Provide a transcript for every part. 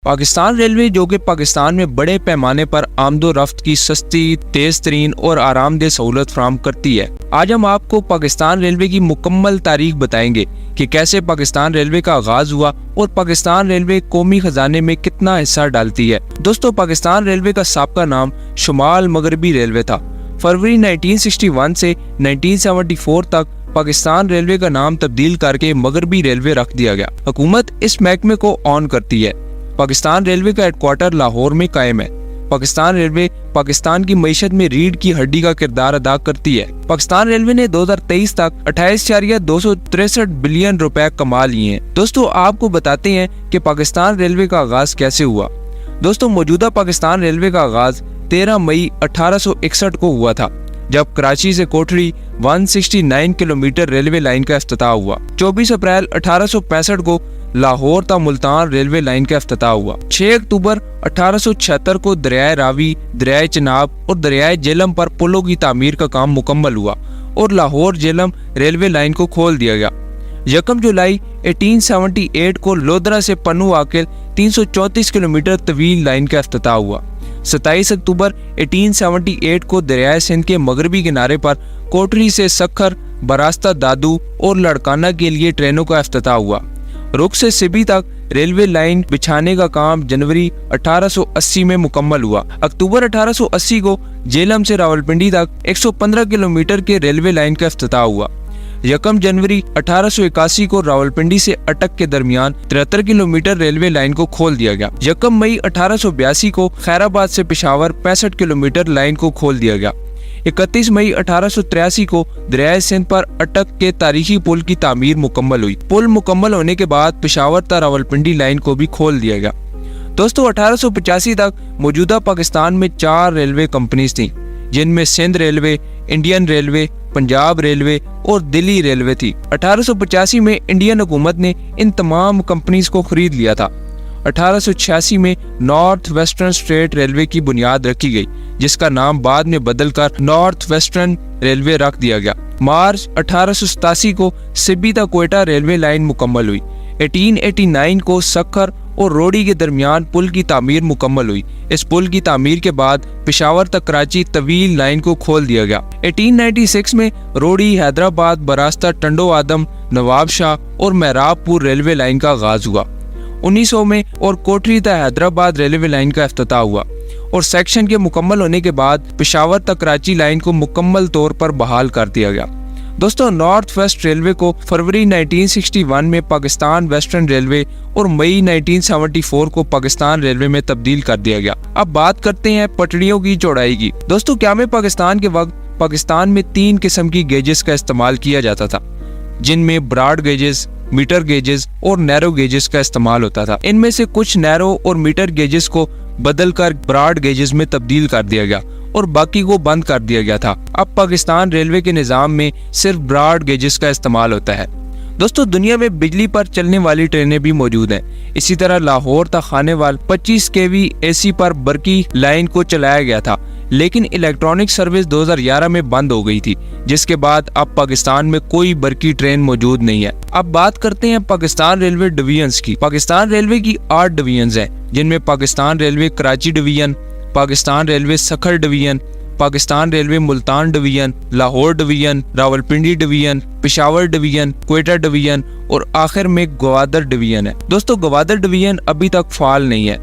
Pakistan railway جو کہ پاکستان میں بڑے پیمانے پر آمد و رفت کی سستی، تیز ترین اور آرام دہ سہولت فراہم کرتی ہے۔ آج ہم آپ کو پاکستان ریلوے کی مکمل تاریخ بتائیں گے کہ کیسے پاکستان ریلوے کا آغاز ہوا اور پاکستان ریلوے قومی خزانے میں کتنا حصہ ڈالتی ہے۔ دوستو، پاکستان ریلوے کا سابقہ نام شمال مغربی ریلوے تھا۔ فروری 1961 سے 1974 تک پاکستان ریلوے کا نام تبدیل کر کے مغربی ریلوے رکھ دیا گیا۔ حکومت اس محکمے کو آن کرتی ہے۔ پاکستان ریلوے کا ہیڈ کوارٹر لاہور میں قائم ہے۔ پاکستان ریلوے پاکستان کی معیشت میں ریڑھ کی ہڈی کا کردار ادا کرتی ہے۔ پاکستان ریلوے نے 2023 تک 28.263 بلین روپے کما لیے ہیں۔ دوستو، آپ کو بتاتے ہیں کہ پاکستان ریلوے کا آغاز کیسے ہوا۔ دوستو، موجودہ پاکستان ریلوے کا آغاز 13 مئی 1861 کو ہوا تھا، جب کراچی سے کوٹھڑی 169 کلومیٹر ریلوے لائن کا افتتاح ہوا۔ 24 اپریل 1865 کو لاہور تا ملتان ریلوے لائن کا افتتاح ہوا۔ 6 اکتوبر 1876 کو دریائے راوی، دریائے چناب اور دریائے جہلم پر پلوں کی تعمیر کا کام مکمل ہوا اور لاہور جہلم ریلوے لائن کو کھول دیا گیا۔ 1 جولائی 1878 کو لودھرا سے پنو آکل 334 کلومیٹر طویل لائن کا افتتاح ہوا۔ 27 اکتوبر 1878 کو دریائے سندھ کے مغربی کنارے پر کوٹری سے سکھر، براستہ دادو اور لڑکانہ کے لیے ٹرینوں کا افتتاح ہوا۔ رخ سے سبی تک ریلوے لائن بچھانے کا کام جنوری 1880 میں مکمل ہوا۔ اکتوبر 1880 کو جہلم سے راولپنڈی تک 115 کلومیٹر کے ریلوے لائن کا افتتاح ہوا۔ 1 جنوری 1881 کو راولپنڈی سے اٹک کے درمیان 73 کلومیٹر ریلوے لائن کو کھول دیا گیا۔ 1 مئی 1882 کو خیر آباد سے پشاور 65 کلومیٹر لائن کو کھول دیا گیا۔ 31 مئی 1883 کو دریائے سندھ پر اٹک کے تاریخی پل کی تعمیر مکمل ہوئی۔ پل مکمل ہونے کے بعد پشاور تا راولپنڈی لائن کو بھی کھول دیا گیا۔ دوستو، 1885 تک موجودہ پاکستان میں 4 ریلوے کمپنیز تھیں، جن میں Sindh railway, Indian railway, Punjab railway اور دلی ریلوے تھی۔ 1885 میں انڈین حکومت نے ان تمام کمپنیز کو خرید لیا تھا۔ 1886 میں نارتھ ویسٹرن اسٹیٹ ریلوے کی بنیاد رکھی گئی، جس کا نام بعد میں بدل کر نارتھ ویسٹرن ریلوے رکھ دیا گیا۔ مارچ 1887 کو سبی تا کوئٹہ ریلوے لائن مکمل ہوئی۔ 1889 کو سکھر اور روڑی کے درمیان پل کی تعمیر مکمل ہوئی۔ اس پل کی تعمیر کے بعد پشاور تک کراچی طویل لائن کو کھول دیا گیا۔ 1896 میں روڑی، حیدرآباد، براستہ، ٹنڈو آدم، نواب شاہ اور مہراب پور ریلوے لائن کا آغاز ہوا۔ 1900 میں اور کوٹری تا حیدرآباد ریلوے لائن کا افتتاح ہوا اور سیکشن کے مکمل ہونے کے بعد پشاور تک کراچی لائن کو مکمل طور پر بحال کر دیا گیا۔ دوستو، نارتھ ویسٹ ریلوے کو فروری 1961 میں پاکستان ویسٹرن ریلوے اور مئی 1974 کو پاکستان ریلوے میں تبدیل کر دیا گیا۔ اب بات کرتے ہیں پٹڑیوں کی چوڑائی کی۔ دوستو، قیام پاکستان کے وقت پاکستان میں 3 قسم کی گیجز کا استعمال کیا جاتا تھا، جن میں براڈ گیجز، میٹر گیجز اور نیرو گیجز کا استعمال ہوتا تھا۔ ان میں سے کچھ نیرو اور میٹر گیجز کو بدل کر براڈ گیجز میں تبدیل کر دیا گیا اور باقی کو بند کر دیا گیا تھا۔ اب پاکستان ریلوے کے نظام میں صرف براڈ گیجز کا استعمال ہوتا ہے۔ دوستو، دنیا میں بجلی پر چلنے والی ٹرینیں بھی موجود ہیں۔ اسی طرح لاہور تا خانیوال 25 kV AC پر برقی لائن کو چلایا گیا تھا، لیکن الیکٹرانک سروس 2011 میں بند ہو گئی تھی، جس کے بعد اب پاکستان میں کوئی برقی ٹرین موجود نہیں ہے۔ اب بات کرتے ہیں پاکستان ریلوے ڈویژنز کی۔ پاکستان ریلوے کی 8 ڈویژنز ہیں، جن میں Pakistan railway Karachi division, Pakistan railway Sukkur division, Pakistan railway Multan division, Lahore division, Rawalpindi division, Peshawar division, Quetta division اور آخر میں گوادر ڈویژن ہے۔ دوستو، گوادر ڈویژن ابھی تک فعال نہیں ہے۔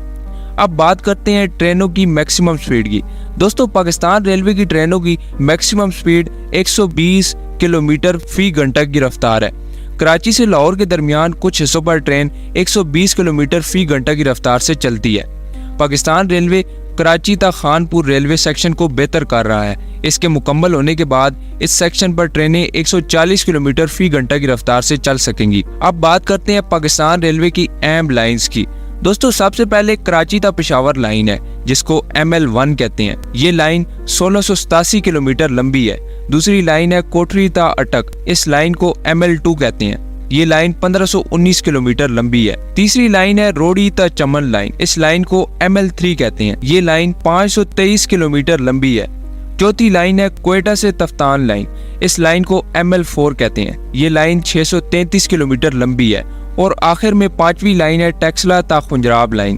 اب بات کرتے ہیں ٹرینوں کی میکسیمم سپیڈ کی۔ دوستو، پاکستان ریلوے کی ٹرینوں کی میکسیمم سپیڈ 120 کلومیٹر فی گھنٹہ کی رفتار ہے۔ کراچی سے لاہور کے درمیان کچھ حصوں پر ٹرین 120 کلومیٹر فی گھنٹہ کی رفتار سے چلتی ہے۔ پاکستان ریلوے کراچی تا خانپور ریلوے سیکشن کو بہتر کر رہا ہے۔ اس کے مکمل ہونے کے بعد اس سیکشن پر ٹرینیں 140 کلومیٹر فی گھنٹہ کی رفتار سے چل سکیں گی۔ اب بات کرتے ہیں پاکستان ریلوے کی اہم لائنز کی۔ دوستو، سب سے پہلے کراچی تا پشاور لائن ہے، جس کو ML1 کہتے ہیں۔ یہ لائن 1687 کلومیٹر لمبی ہے۔ دوسری لائن ہے کوٹری تا اٹک، اس لائن کو ML2 کہتے ہیں۔ یہ لائن 1519 کلومیٹر لمبی ہے۔ تیسری لائن ہے روڑی تا چمن لائن، اس لائن کو ML3 کہتے ہیں۔ یہ لائن 523 کلومیٹر لمبی ہے۔ چوتھی لائن ہے کوئٹہ سے تفتان لائن، اس لائن کو ML4 کہتے ہیں۔ یہ لائن 633 کلومیٹر لمبی ہے۔ اور آخر میں 5ویں لائن ہے ٹیکسلا تا خنجراب لائن،